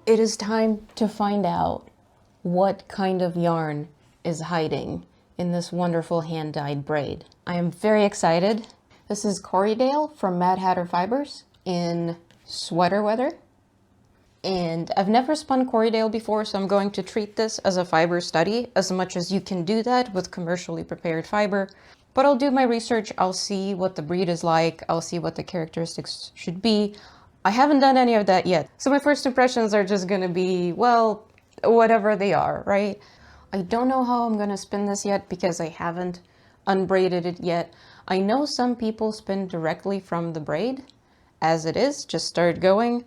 It is time to find out what kind of yarn is hiding in this wonderful hand-dyed braid. I am very excited. This is Corriedale from Mad Hatter Fibers in sweater weather. And I've never spun Corriedale before, so I'm going to treat this as a fiber study as much as you can do that with commercially prepared fiber. But I'll do my research, I'll see what the breed is like, I'll see what the characteristics should be. I haven't done any of that yet. So my first impressions are just gonna be, well, whatever they are, right? I don't know how I'm gonna spin this yet because I haven't unbraided it yet. I know some people spin directly from the braid as it is, just start going.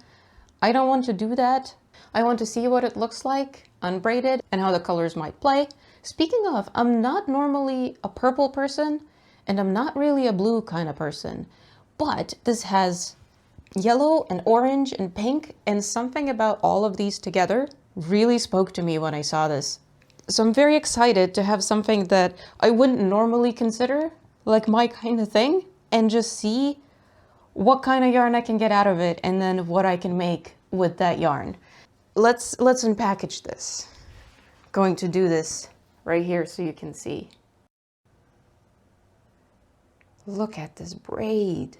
I don't want to do that. I want to see what it looks like unbraided and how the colors might play. Speaking of, I'm not normally a purple person and I'm not really a blue kind of person, but this has yellow and orange and pink, and something about all of these together really spoke to me when I saw this. So I'm very excited to have something that I wouldn't normally consider like my kind of thing and just see what kind of yarn I can get out of it and then what I can make with that yarn. Let's unpackage this. Going to do this right here so you can see. Look at this braid.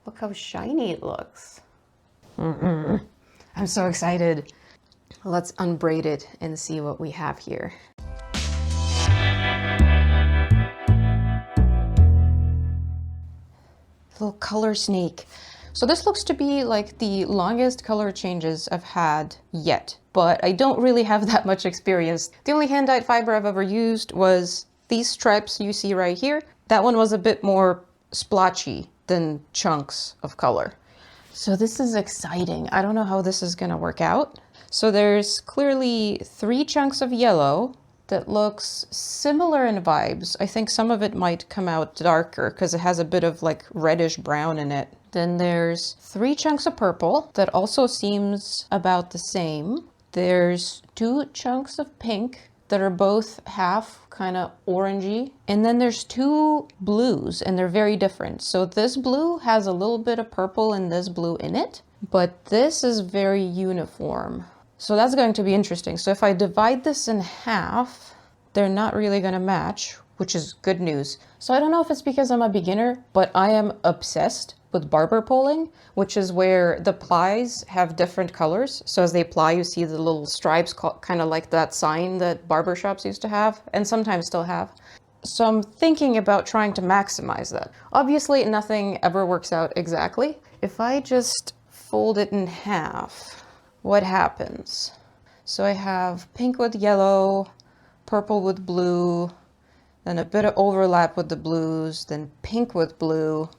Look how shiny it looks. I'm so excited. Let's unbraid it and see what we have here. Little color snake. So this looks to be like the longest color changes I've had yet, but I don't really have that much experience. The only hand-dyed fiber I've ever used was these stripes you see right here. That one was a bit more splotchy than chunks of color. So this is exciting. I don't know how this is gonna work out. So there's clearly 3 chunks of yellow that looks similar in vibes. I think some of it might come out darker because it has a bit of like reddish brown in it. Then there's 3 chunks of purple that also seems about the same. There's 2 chunks of pink that are both half kind of orangey. And then there's 2 blues and they're very different. So this blue has a little bit of purple and this blue in it, but this is very uniform. So that's going to be interesting. So if I divide this in half, they're not really gonna match, which is good news. So I don't know if it's because I'm a beginner, but I am obsessed with barber pulling, which is where the plies have different colors. So as they ply, you see the little stripes, kind of like that sign that barber shops used to have, and sometimes still have. So I'm thinking about trying to maximize that. Obviously, nothing ever works out exactly. If I just fold it in half, what happens? So I have pink with yellow, purple with blue, then a bit of overlap with the blues, then pink with blue,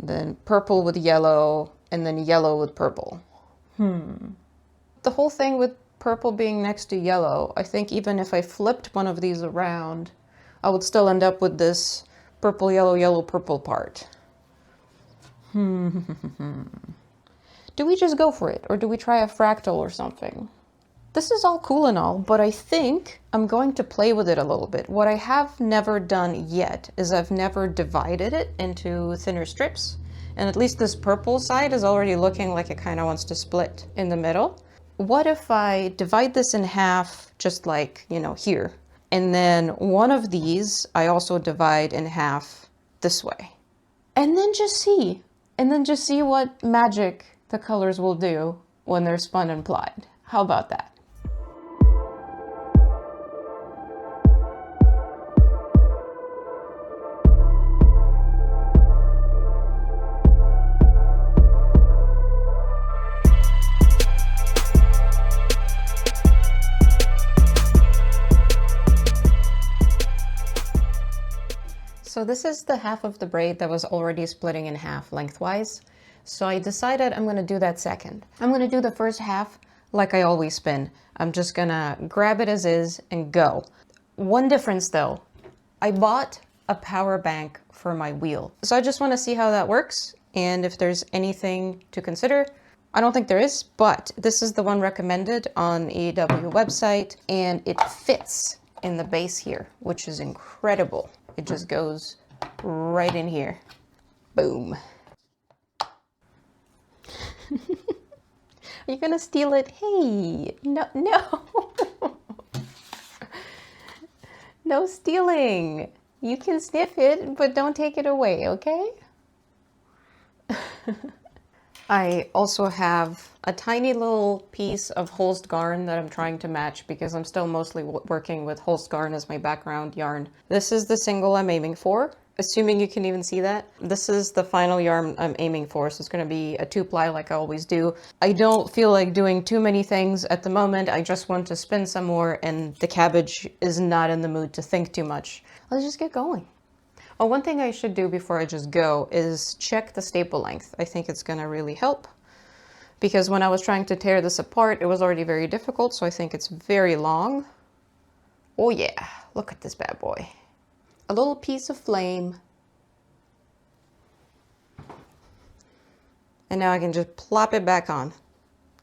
then purple with yellow, and then yellow with purple. The whole thing with purple being next to yellow, I think even if I flipped one of these around, I would still end up with this purple, yellow, yellow, purple part. Do we just go for it, or do we try a fractal or something? This is all cool and all, but I think I'm going to play with it a little bit. What I have never done yet is I've never divided it into thinner strips. And at least this purple side is already looking like it kind of wants to split in the middle. What if I divide this in half, just like, you know, here? And then one of these I also divide in half this way. And then just see. And then just see what magic the colors will do when they're spun and plied. How about that? So this is the half of the braid that was already splitting in half lengthwise. So I decided I'm gonna do that second. I'm gonna do the first half like I always spin. I'm just gonna grab it as is and go. One difference though, I bought a power bank for my wheel. So I just wanna see how that works and if there's anything to consider. I don't think there is, but this is the one recommended on EW website and it fits in the base here, which is incredible. It just goes right in here. Boom. You're gonna steal it. Hey, no, no. No stealing. You can sniff it, but don't take it away, okay? I also have a tiny little piece of Holst yarn that I'm trying to match because I'm still mostly working with Holst yarn as my background yarn. This is the single I'm aiming for, assuming you can even see that. This is the final yarn I'm aiming for, so it's going to be a 2-ply like I always do. I don't feel like doing too many things at the moment. I just want to spin some more, and the cabbage is not in the mood to think too much. Let's just get going. Oh, one thing I should do before I just go is check the staple length. I think it's going to really help because when I was trying to tear this apart, it was already very difficult, so I think it's very long. Oh yeah, look at this bad boy. A little piece of flame. And now I can just plop it back on.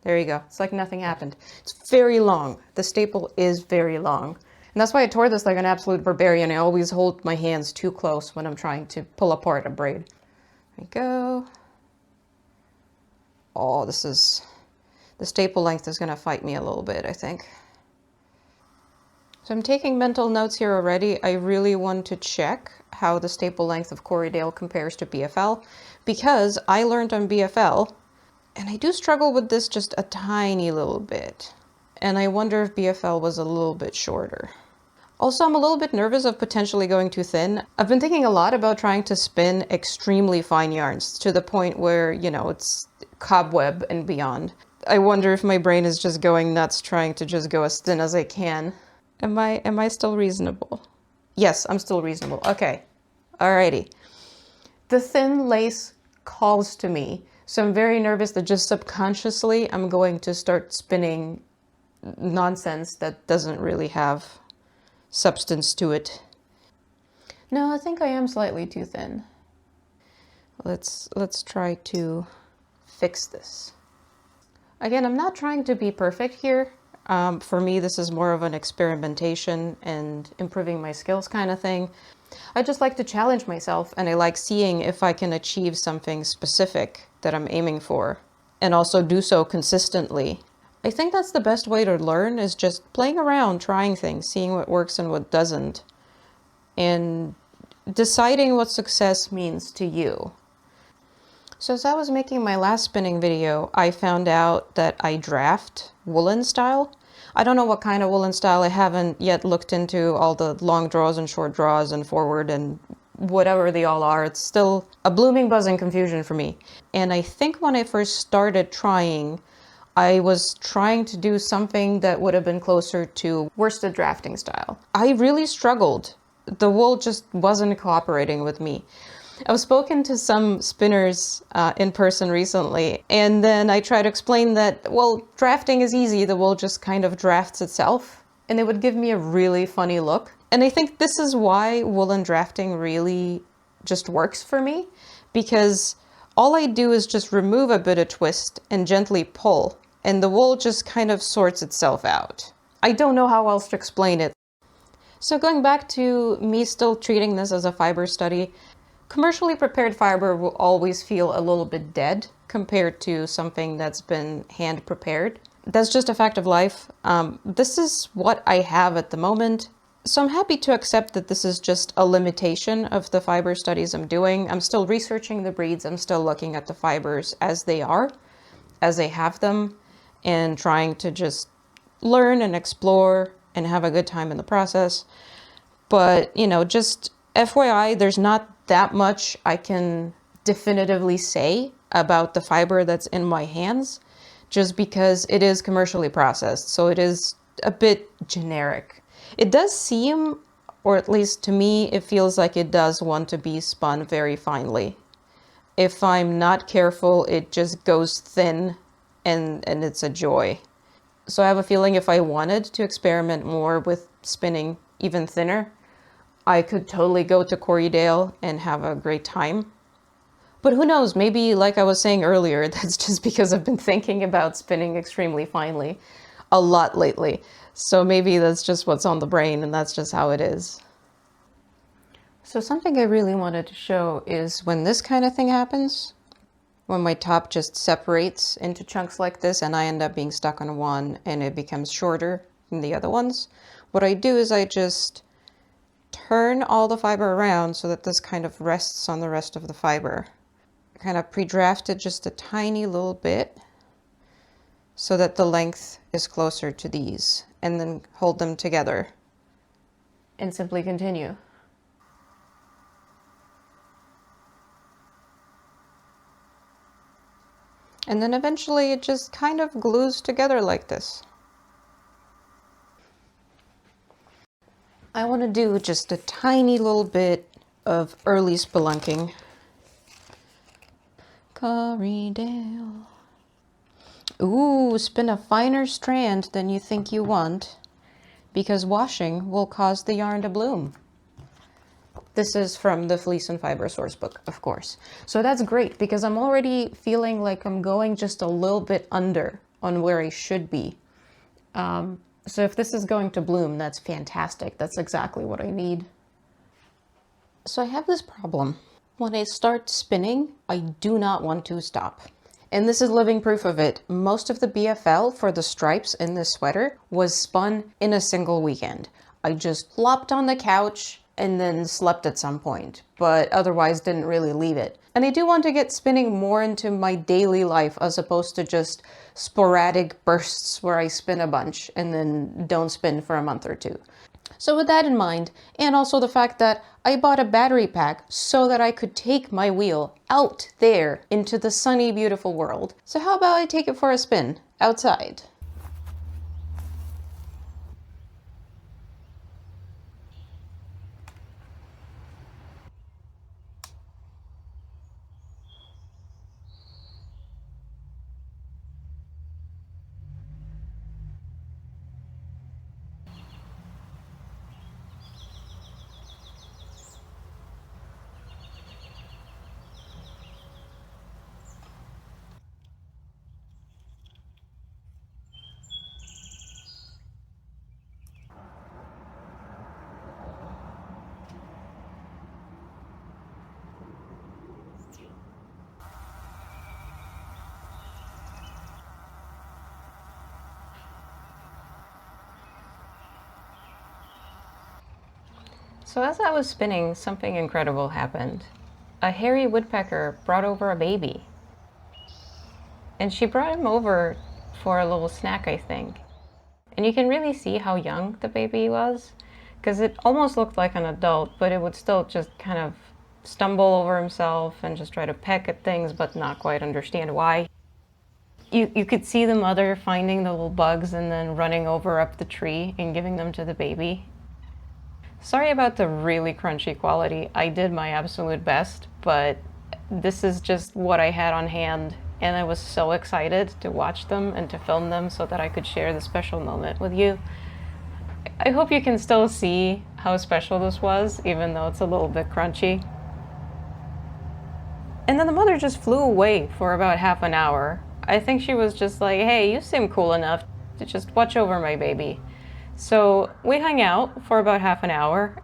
There you go. It's like nothing happened. It's very long. The staple is very long. And that's why I tore this like an absolute barbarian. I always hold my hands too close when I'm trying to pull apart a braid. There we go. Oh, the staple length is going to fight me a little bit, I think. So I'm taking mental notes here already. I really want to check how the staple length of Corriedale compares to BFL because I learned on BFL and I do struggle with this just a tiny little bit. And I wonder if BFL was a little bit shorter. Also, I'm a little bit nervous of potentially going too thin. I've been thinking a lot about trying to spin extremely fine yarns to the point where, you know, it's cobweb and beyond. I wonder if my brain is just going nuts trying to just go as thin as I can. Am I still reasonable? Yes, I'm still reasonable. Okay. Alrighty. The thin lace calls to me, so I'm very nervous that just subconsciously I'm going to start spinning nonsense that doesn't really have substance to it. No, I think I am slightly too thin. Let's try to fix this. Again, I'm not trying to be perfect here. For me, this is more of an experimentation and improving my skills kind of thing. I just like to challenge myself, and I like seeing if I can achieve something specific that I'm aiming for, and also do so consistently. I think that's the best way to learn, is just playing around, trying things, seeing what works and what doesn't, and deciding what success means to you. So as I was making my last spinning video, I found out that I draft woolen style. I don't know what kind of woolen style. I haven't yet looked into all the long draws and short draws and forward and whatever they all are. It's still a blooming buzzing confusion for me. And I think when I first started trying, I was trying to do something that would have been closer to worsted drafting style. I really struggled. The wool just wasn't cooperating with me. I've spoken to some spinners in person recently, and then I try to explain that, well, drafting is easy, the wool just kind of drafts itself, and they would give me a really funny look. And I think this is why woolen drafting really just works for me, because all I do is just remove a bit of twist and gently pull, and the wool just kind of sorts itself out. I don't know how else to explain it. So going back to me still treating this as a fiber study, commercially prepared fiber will always feel a little bit dead compared to something that's been hand prepared. That's just a fact of life. This is what I have at the moment. So I'm happy to accept that this is just a limitation of the fiber studies I'm doing. I'm still researching the breeds. I'm still looking at the fibers as they are, as I have them, and trying to just learn and explore and have a good time in the process. But, you know, just FYI, there's not that much I can definitively say about the fiber that's in my hands, just because it is commercially processed, so it is a bit generic. It does seem, or at least to me, it feels like it does want to be spun very finely. If I'm not careful, it just goes thin, and it's a joy. So I have a feeling if I wanted to experiment more with spinning even thinner, I could totally go to Corriedale and have a great time. But who knows, maybe like I was saying earlier, that's just because I've been thinking about spinning extremely finely a lot lately. So maybe that's just what's on the brain and that's just how it is. So something I really wanted to show is when this kind of thing happens, when my top just separates into chunks like this and I end up being stuck on one and it becomes shorter than the other ones, what I do is I just turn all the fiber around so that this kind of rests on the rest of the fiber. I kind of pre-draft it just a tiny little bit so that the length is closer to these, and then hold them together and simply continue. And then eventually it just kind of glues together like this. I want to do just a tiny little bit of early spelunking. Corriedale. Ooh, spin a finer strand than you think you want, because washing will cause the yarn to bloom. This is from the Fleece and Fiber source book, of course. So that's great because I'm already feeling like I'm going just a little bit under on where I should be. So if this is going to bloom, that's fantastic. That's exactly what I need. So I have this problem. When I start spinning, I do not want to stop. And this is living proof of it. Most of the BFL for the stripes in this sweater was spun in a single weekend. I just flopped on the couch and then slept at some point, but otherwise didn't really leave it. And I do want to get spinning more into my daily life as opposed to just sporadic bursts where I spin a bunch and then don't spin for a month or two. So with that in mind, and also the fact that I bought a battery pack so that I could take my wheel out there into the sunny, beautiful world. So how about I take it for a spin outside? So as I was spinning, something incredible happened. A hairy woodpecker brought over a baby. And she brought him over for a little snack, I think. And you can really see how young the baby was, because it almost looked like an adult, but it would still just kind of stumble over himself and just try to peck at things, but not quite understand why. You could see the mother finding the little bugs and then running over up the tree and giving them to the baby. Sorry about the really crunchy quality. I did my absolute best, but this is just what I had on hand, and I was so excited to watch them and to film them so that I could share the special moment with you. I hope you can still see how special this was, even though it's a little bit crunchy. And then the mother just flew away for about half an hour. I think she was just like, hey, you seem cool enough to just watch over my baby. So we hung out for about half an hour.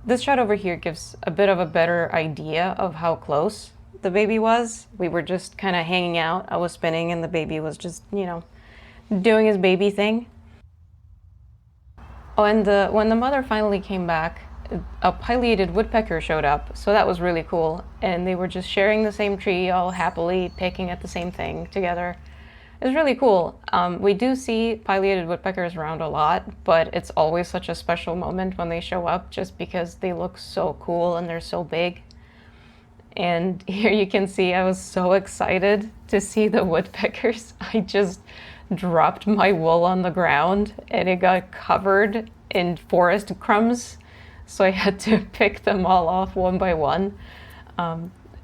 This shot over here gives a bit of a better idea of how close the baby was. We were just kind of hanging out. I was spinning and the baby was just, doing his baby thing. Oh, and when the mother finally came back, a pileated woodpecker showed up, so that was really cool. And they were just sharing the same tree, all happily picking at the same thing together. It was really cool. We do see pileated woodpeckers around a lot, but it's always such a special moment when they show up just because they look so cool and they're so big. And here you can see I was so excited to see the woodpeckers. I just dropped my wool on the ground and it got covered in forest crumbs. So I had to pick them all off one by one.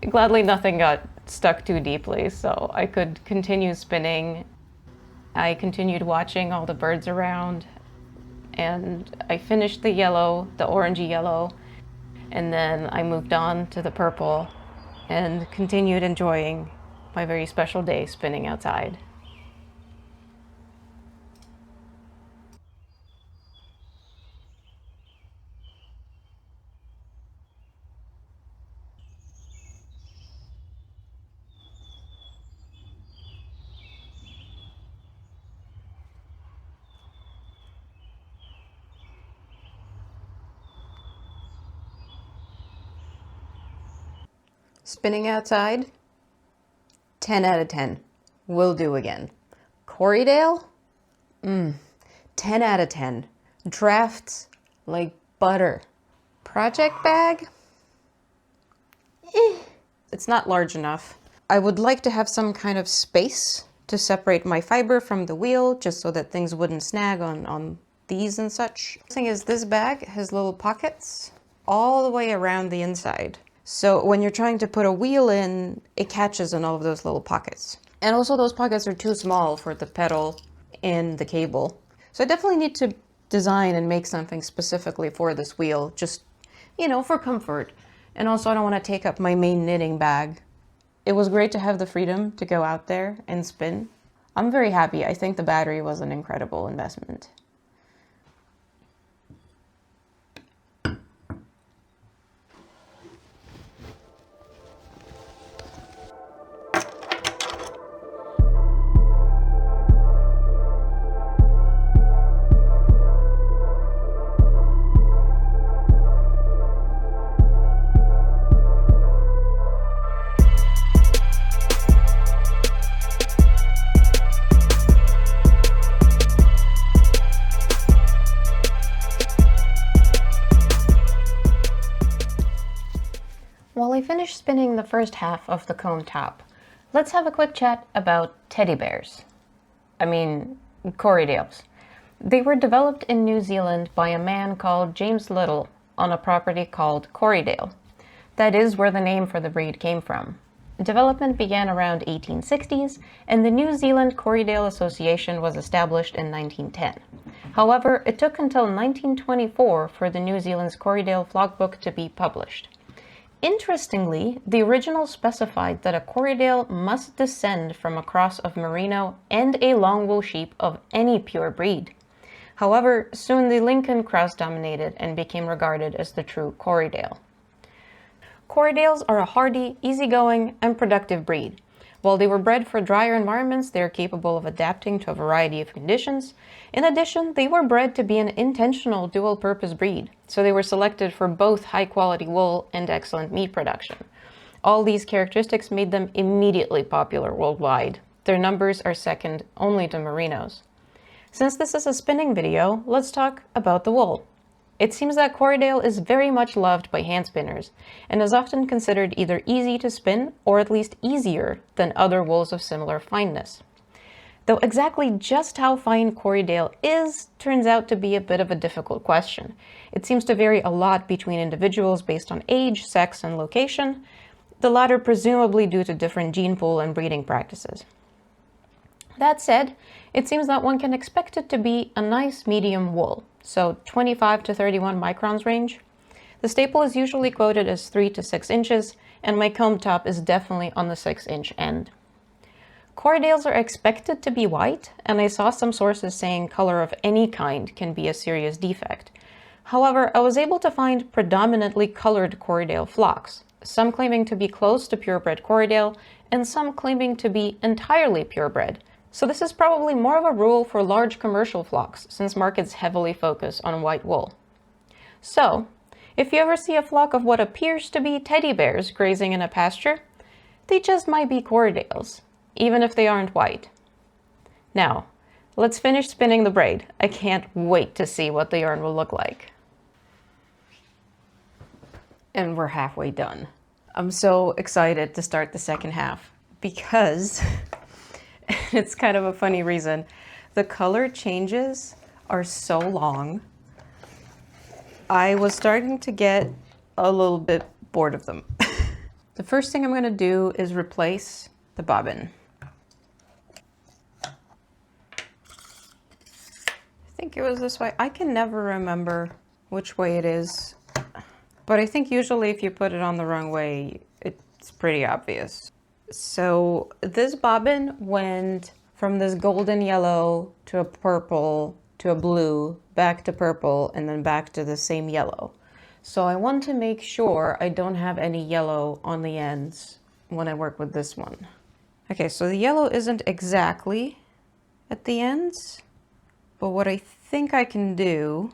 Gladly nothing got stuck too deeply, so I could continue spinning. I continued watching all the birds around, and I finished the yellow, the orangey yellow, and then I moved on to the purple and continued enjoying my very special day spinning outside. Spinning outside, 10 out of 10. Will do again. Corriedale, 10 out of 10. Drafts like butter. Project bag, it's not large enough. I would like to have some kind of space to separate my fiber from the wheel, just so that things wouldn't snag on these and such. The thing is, this bag has little pockets all the way around the inside. So when you're trying to put a wheel in, it catches in all of those little pockets. And also those pockets are too small for the pedal and the cable. So I definitely need to design and make something specifically for this wheel, just, you know, for comfort. And also I don't want to take up my main knitting bag. It was great to have the freedom to go out there and spin. I'm very happy. I think the battery was an incredible investment. While I finish spinning the first half of the comb top, let's have a quick chat about teddy bears. I mean, Corriedales. They were developed in New Zealand by a man called James Little on a property called Corriedale. That is where the name for the breed came from. Development began around 1860s, and the New Zealand Corriedale Association was established in 1910. However, it took until 1924 for the New Zealand's Corriedale Flock Book to be published. Interestingly, the original specified that a Corriedale must descend from a cross of Merino and a long wool sheep of any pure breed. However, soon the Lincoln cross dominated and became regarded as the true Corriedale. Corriedales are a hardy, easygoing, and productive breed. While they were bred for drier environments, they are capable of adapting to a variety of conditions. In addition, they were bred to be an intentional dual-purpose breed, so they were selected for both high-quality wool and excellent meat production. All these characteristics made them immediately popular worldwide. Their numbers are second only to Merinos. Since this is a spinning video, let's talk about the wool. It seems that Corriedale is very much loved by hand spinners and is often considered either easy to spin or at least easier than other wools of similar fineness. Though exactly just how fine Corriedale is turns out to be a bit of a difficult question. It seems to vary a lot between individuals based on age, sex, and location, the latter presumably due to different gene pool and breeding practices. That said, it seems that one can expect it to be a nice medium wool, so 25 to 31 microns range. The staple is usually quoted as 3 to 6 inches, and my comb top is definitely on the 6-inch end. Corriedales are expected to be white, and I saw some sources saying color of any kind can be a serious defect. However, I was able to find predominantly colored Corriedale flocks, some claiming to be close to purebred Corriedale, and some claiming to be entirely purebred. So this is probably more of a rule for large commercial flocks, since markets heavily focus on white wool. So, if you ever see a flock of what appears to be teddy bears grazing in a pasture, they just might be Corriedales, even if they aren't white. Now, let's finish spinning the braid. I can't wait to see what the yarn will look like. And we're halfway done. I'm so excited to start the second half because it's kind of a funny reason. The color changes are so long. I was starting to get a little bit bored of them. The first thing I'm going to do is replace the bobbin. I think it was this way. I can never remember which way it is, but I think usually if you put it on the wrong way, it's pretty obvious. So this bobbin went from this golden yellow to a purple to a blue, back to purple, and then back to the same yellow. So I want to make sure I don't have any yellow on the ends when I work with this one. Okay, so the yellow isn't exactly at the ends, but what I think I can do,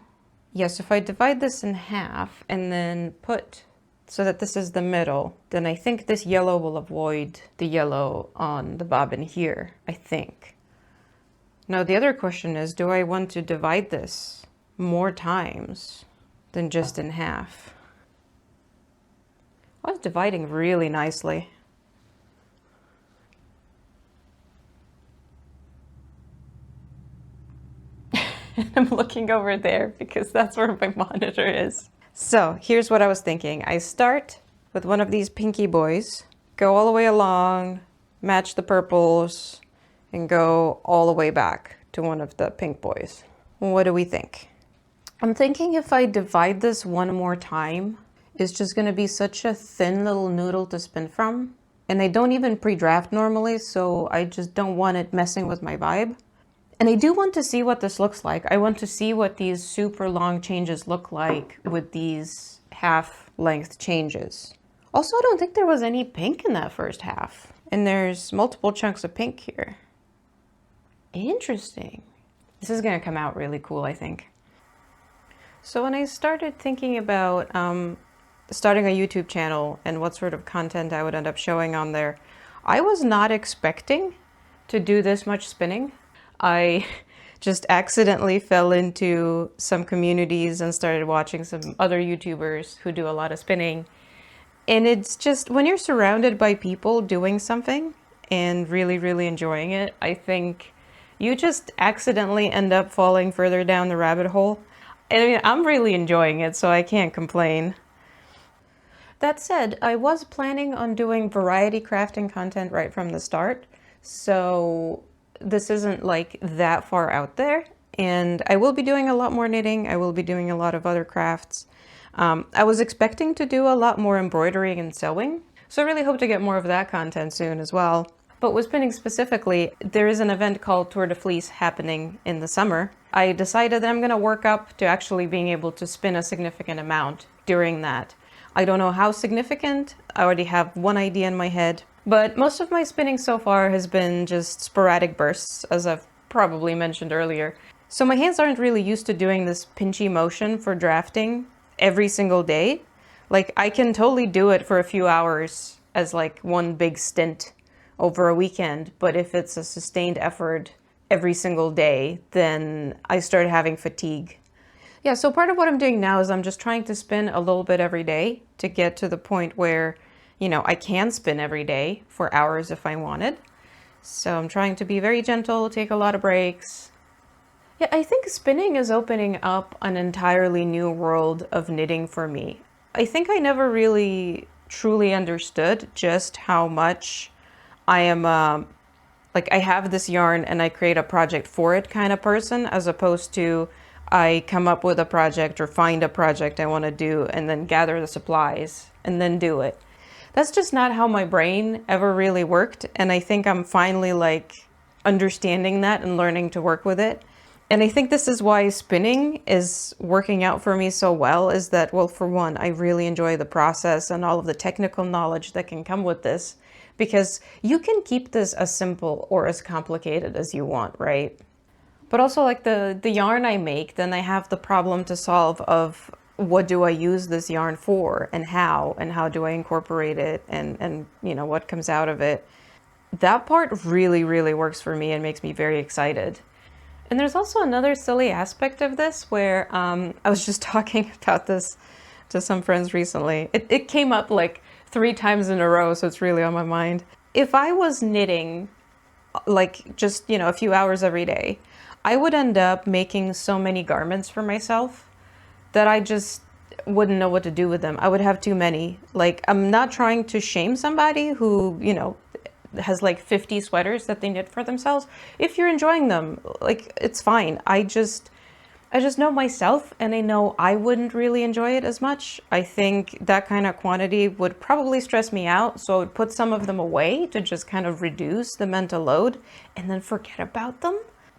yes, if I divide this in half and then put so that this is the middle, then I think this yellow will avoid the yellow on the bobbin here, I think. Now the other question is, do I want to divide this more times than just in half? I was dividing really nicely. I'm looking over there because that's where my monitor is. So here's what I was thinking. I start with one of these pinky boys, go all the way along, match the purples, and go all the way back to one of the pink boys. What do we think? I'm thinking if I divide this one more time, it's just gonna be such a thin little noodle to spin from. And I don't even pre-draft normally, so I just don't want it messing with my vibe. And I do want to see what this looks like. I want to see what these super long changes look like with these half length changes. Also, I don't think there was any pink in that first half. And there's multiple chunks of pink here. Interesting. This is gonna come out really cool, I think. So when I started thinking about starting a YouTube channel and what sort of content I would end up showing on there, I was not expecting to do this much spinning. I just accidentally fell into some communities and started watching some other YouTubers who do a lot of spinning. And it's just, when you're surrounded by people doing something and really, really enjoying it, I think you just accidentally end up falling further down the rabbit hole. I mean, I'm really enjoying it, so I can't complain. That said, I was planning on doing variety crafting content right from the start, so this isn't like that far out there. And I will be doing a lot more knitting. I will be doing a lot of other crafts. I was expecting to do a lot more embroidery and sewing, so I really hope to get more of that content soon as well. But with spinning specifically, there is an event called Tour de Fleece happening in the summer. I decided that I'm going to work up to actually being able to spin a significant amount during that. I don't know how significant. I already have one idea in my head, but most of my spinning so far has been just sporadic bursts, as I've probably mentioned earlier. So my hands aren't really used to doing this pinchy motion for drafting every single day. Like, I can totally do it for a few hours as like one big stint over a weekend, but if it's a sustained effort every single day, then I start having fatigue. Yeah, so part of what I'm doing now is I'm just trying to spin a little bit every day to get to the point where, you know, I can spin every day for hours if I wanted. So I'm trying to be very gentle, take a lot of breaks. Yeah, I think spinning is opening up an entirely new world of knitting for me. I think I never really truly understood just how much I am, like, I have this yarn and I create a project for it kind of person, as opposed to I come up with a project or find a project I want to do and then gather the supplies and then do it. That's just not how my brain ever really worked, and I think I'm finally like understanding that and learning to work with it. And I think this is why spinning is working out for me so well, is that, well, for one, I really enjoy the process and all of the technical knowledge that can come with this, because you can keep this as simple or as complicated as you want, right? But also, like, the yarn I make, then I have the problem to solve of what do I use this yarn for and how do I incorporate it and you know, what comes out of it. That part really, really works for me and makes me very excited. And there's also another silly aspect of this where I was just talking about this to some friends recently. It came up like 3 times in a row, so it's really on my mind. If I was knitting like just, you know, a few hours every day, I would end up making so many garments for myself that I just wouldn't know what to do with them. I would have too many. Like, I'm not trying to shame somebody who, you know, has like 50 sweaters that they knit for themselves. If you're enjoying them, like, it's fine. I just know myself, and I know I wouldn't really enjoy it as much. I think that kind of quantity would probably stress me out, so I would put some of them away to just kind of reduce the mental load and then forget about them.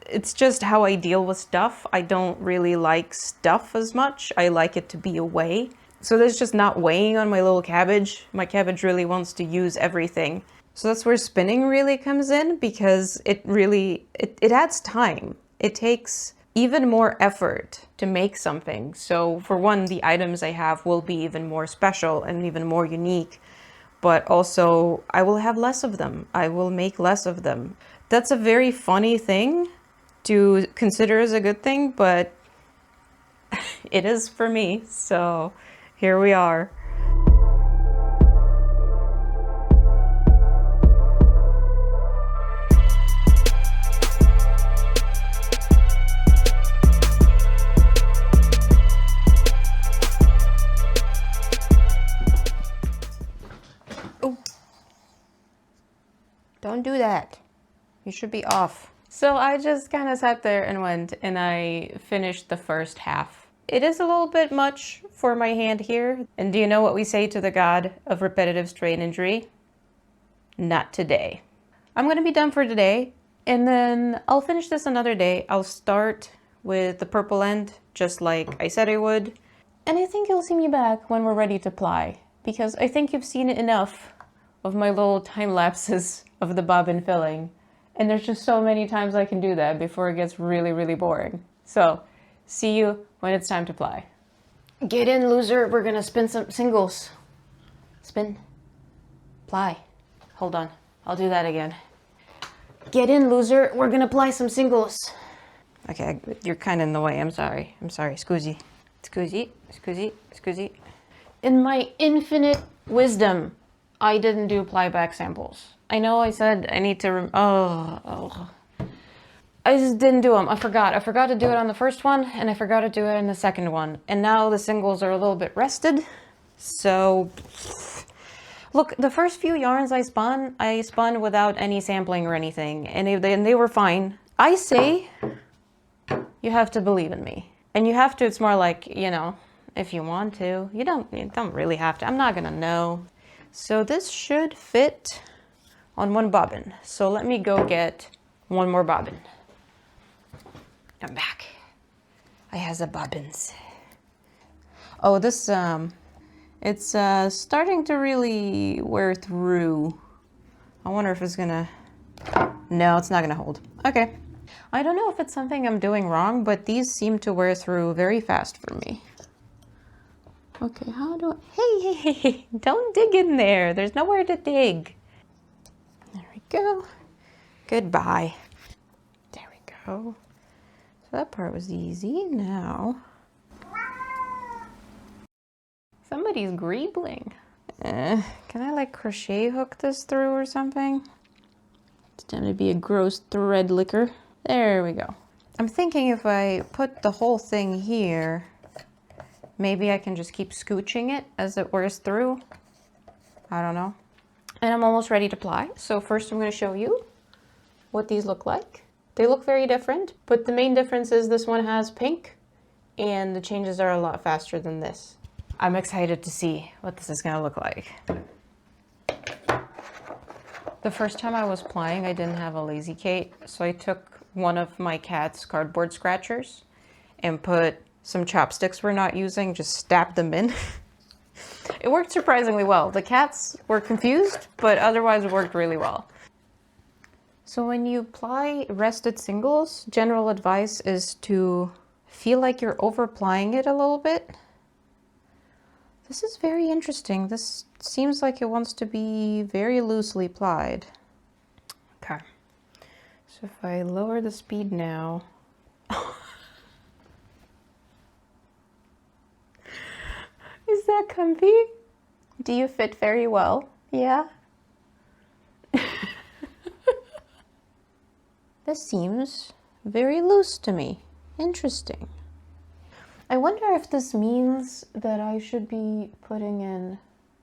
It's just how I deal with stuff. I don't really like stuff as much. I like it to be away. So there's just not weighing on my little cabbage. My cabbage really wants to use everything. So that's where spinning really comes in, because it adds time. It takes even more effort to make something. So for one, the items I have will be even more special and even more unique, but also I will have less of them. I will make less of them. That's a very funny thing to consider as a good thing, but it is for me. So here we are. Don't do that. You should be off. So I just kind of sat there and went and I finished the first half. It is a little bit much for my hand here. And do you know what we say to the god of repetitive strain injury? Not today. I'm gonna be done for today and then I'll finish this another day. I'll start with the purple end, just like I said I would. And I think you'll see me back when we're ready to ply, because I think you've seen enough of my little time lapses of the bobbin filling. And there's just so many times I can do that before it gets really, really boring. So, see you when it's time to ply. Get in, loser. We're gonna spin some singles. Spin. Ply. Hold on. I'll do that again. Get in, loser. We're gonna ply some singles. Okay, you're kind of in the way. I'm sorry. I'm sorry. Scusi. Scusi. Scusi. Scusi. In my infinite wisdom, I didn't do ply back samples. I know I said I need to, I just didn't do them. I forgot to do it on the first one and I forgot to do it in the second one. And now the singles are a little bit rested. So, look, the first few yarns I spun without any sampling or anything. And they were fine. I say, you have to believe in me. And you have to, it's more like, you know, if you want to. You don't really have to. I'm not gonna know. So this should fit on one bobbin. So let me go get one more bobbin. I'm back. I has the bobbins. Oh, this, it's starting to really wear through. I wonder if it's gonna, no, it's not gonna hold. Okay. I don't know if it's something I'm doing wrong, but these seem to wear through very fast for me. Okay, how do I, hey, don't dig in there. There's nowhere to dig. There we go. Goodbye. There we go. So that part was easy. Now, somebody's greebling. Can I like crochet hook this through or something? It's time to be a gross thread licker. There we go. I'm thinking if I put the whole thing here, maybe I can just keep scooching it as it wears through. I don't know. And I'm almost ready to ply. So first I'm going to show you what these look like. They look very different, but the main difference is this one has pink and the changes are a lot faster than this. I'm excited to see what this is going to look like. The first time I was plying, I didn't have a Lazy Kate, so I took one of my cat's cardboard scratchers and put some chopsticks we're not using, just stabbed them in. It worked surprisingly well. The cats were confused, but otherwise it worked really well. So when you ply rested singles, general advice is to feel like you're over plying it a little bit. This is very interesting. This seems like it wants to be very loosely plied. Okay. So if I lower the speed now, is that comfy? Do you fit very well? Yeah? This seems very loose to me. Interesting. I wonder if this means that I should be putting in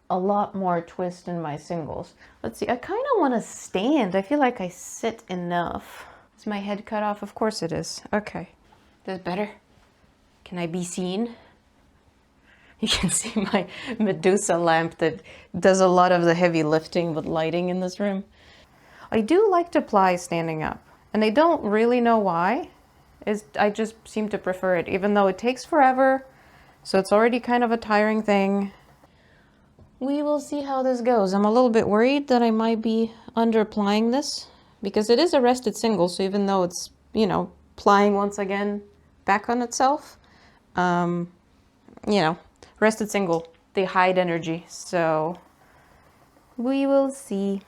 a lot more twist in my singles. Let's see, I kind of want to stand. I feel like I sit enough. Is my head cut off? Of course it is. Okay. This better? Can I be seen? You can see my Medusa lamp that does a lot of the heavy lifting with lighting in this room. I do like to ply standing up, and I don't really know why. I just seem to prefer it, even though it takes forever, so it's already kind of a tiring thing. We will see how this goes. I'm a little bit worried that I might be under plying this, because it is a rested single, so even though it's, you know, plying once again, back on itself. You know, rested single, they hide energy, so we will see.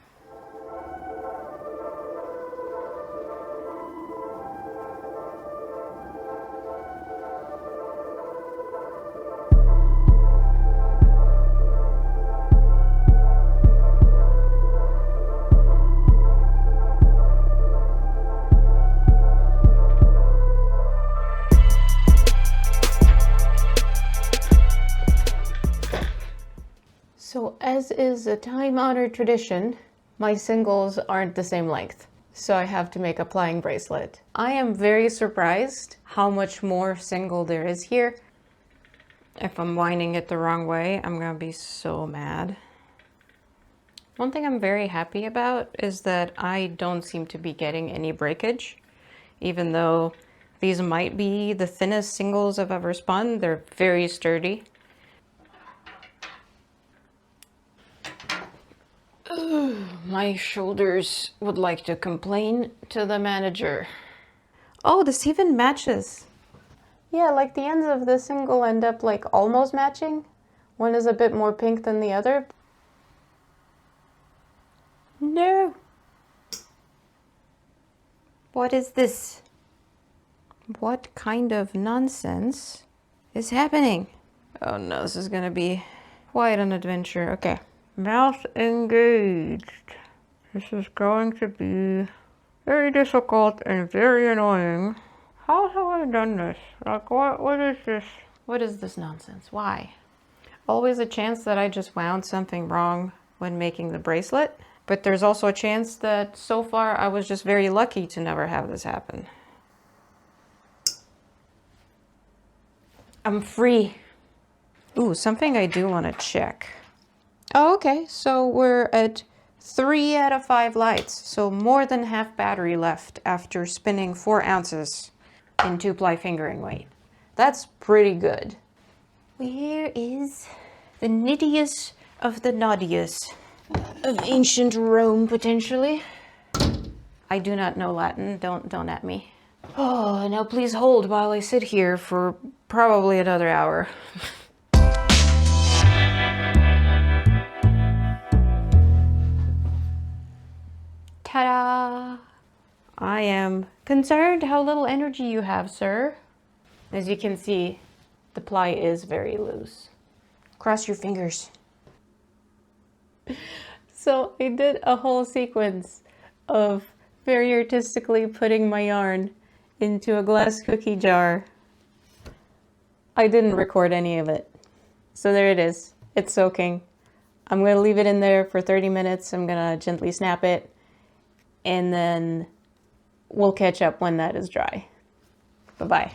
So as is a time-honored tradition, my singles aren't the same length, so I have to make a plying bracelet. I am very surprised how much more single there is here. If I'm winding it the wrong way, I'm gonna be so mad. One thing I'm very happy about is that I don't seem to be getting any breakage, even though these might be the thinnest singles I've ever spun. They're very sturdy. My shoulders would like to complain to the manager. Oh, this even matches. Yeah, like the ends of the single end up like almost matching. One is a bit more pink than the other. No. What is this? What kind of nonsense is happening? Oh no, this is gonna be quite an adventure. Okay. Mouth engaged. This is going to be very difficult and very annoying. How have I done this? Like, what is this? What is this nonsense? Why? Always a chance that I just wound something wrong when making the bracelet, but there's also a chance that so far I was just very lucky to never have this happen. I'm free. Ooh, something I do want to check. Oh, okay, so we're at 3 out of 5 lights, so more than half battery left after spinning 4 ounces in 2-ply fingering weight. That's pretty good. Where is the nittiest of the naughtiest of ancient Rome, potentially? I do not know Latin, don't at me. Oh, now please hold while I sit here for probably another hour. Ta-da! I am concerned how little energy you have, sir. As you can see, the ply is very loose. Cross your fingers. So I did a whole sequence of very artistically putting my yarn into a glass cookie jar. I didn't record any of it. So there it is. It's soaking. I'm going to leave it in there for 30 minutes. I'm going to gently snap it. And then we'll catch up when that is dry. Bye-bye.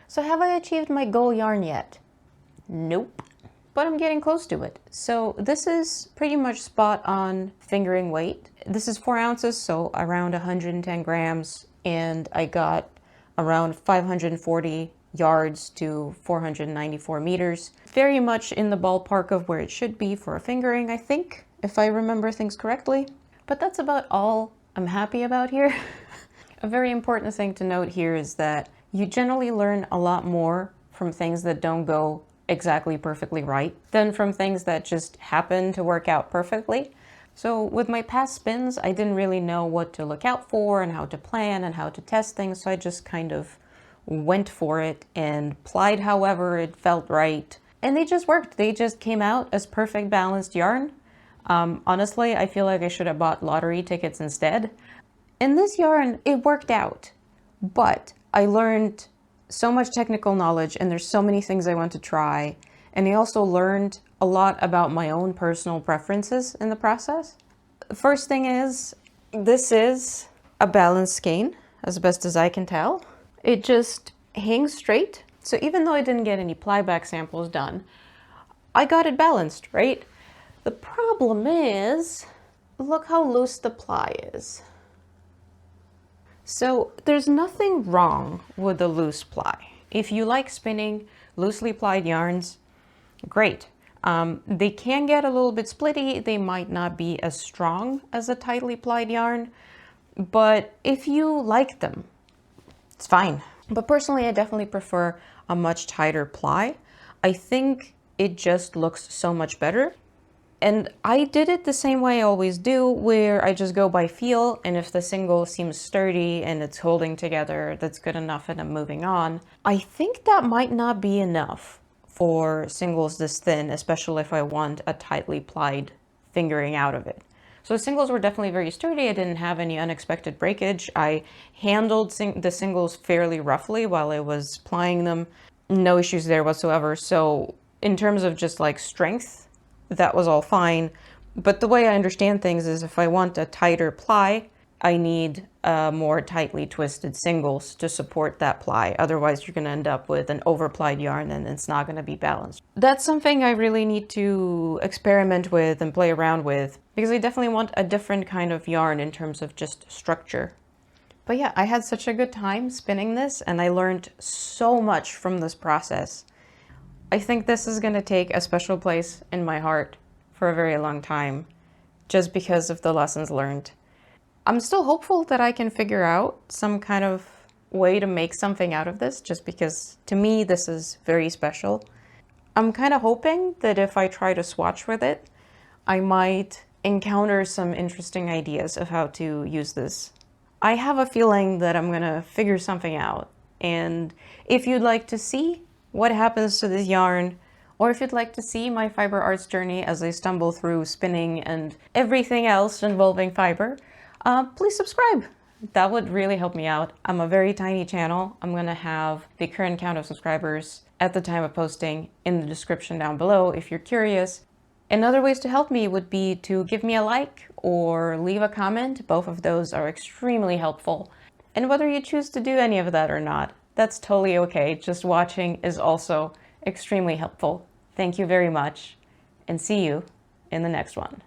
So have I achieved my goal yarn yet? Nope, but I'm getting close to it. So this is pretty much spot on fingering weight. This is 4 ounces, so around 110 grams, and I got around 540 yards to 494 meters. Very much in the ballpark of where it should be for a fingering, I think, if I remember things correctly. But that's about all I'm happy about here. A very important thing to note here is that you generally learn a lot more from things that don't go exactly perfectly right than from things that just happen to work out perfectly. So with my past spins, I didn't really know what to look out for and how to plan and how to test things, so I just kind of went for it and plied however it felt right. And they just worked. They just came out as perfect balanced yarn. Honestly, I feel like I should have bought lottery tickets instead. And this yarn, it worked out, but I learned so much technical knowledge and there's so many things I want to try. And I also learned a lot about my own personal preferences in the process. The first thing is, this is a balanced skein, as best as I can tell. It just hangs straight. So even though I didn't get any plyback samples done, I got it balanced, right? The problem is, look how loose the ply is. So there's nothing wrong with the loose ply. If you like spinning loosely plied yarns, great. They can get a little bit splitty. They might not be as strong as a tightly plied yarn, but if you like them, it's fine. But personally, I definitely prefer a much tighter ply. I think it just looks so much better. And I did it the same way I always do, where I just go by feel, and if the single seems sturdy and it's holding together, that's good enough and I'm moving on. I think that might not be enough for singles this thin, especially if I want a tightly plied fingering out of it. So the singles were definitely very sturdy. I didn't have any unexpected breakage. I handled the singles fairly roughly while I was plying them. No issues there whatsoever. So in terms of just like strength, that was all fine. But the way I understand things is if I want a tighter ply, I need more tightly twisted singles to support that ply. Otherwise, you're going to end up with an overplied yarn and it's not going to be balanced. That's something I really need to experiment with and play around with, because I definitely want a different kind of yarn in terms of just structure. But yeah, I had such a good time spinning this, and I learned so much from this process. I think this is going to take a special place in my heart for a very long time, just because of the lessons learned. I'm still hopeful that I can figure out some kind of way to make something out of this, just because to me this is very special. I'm kind of hoping that if I try to swatch with it, I might encounter some interesting ideas of how to use this. I have a feeling that I'm going to figure something out, and if you'd like to see what happens to this yarn, or if you'd like to see my fiber arts journey as I stumble through spinning and everything else involving fiber, please subscribe. That would really help me out. I'm a very tiny channel. I'm gonna have the current count of subscribers at the time of posting in the description down below if you're curious. And other ways to help me would be to give me a like or leave a comment. Both of those are extremely helpful. And whether you choose to do any of that or not, that's totally okay. Just watching is also extremely helpful. Thank you very much, and see you in the next one.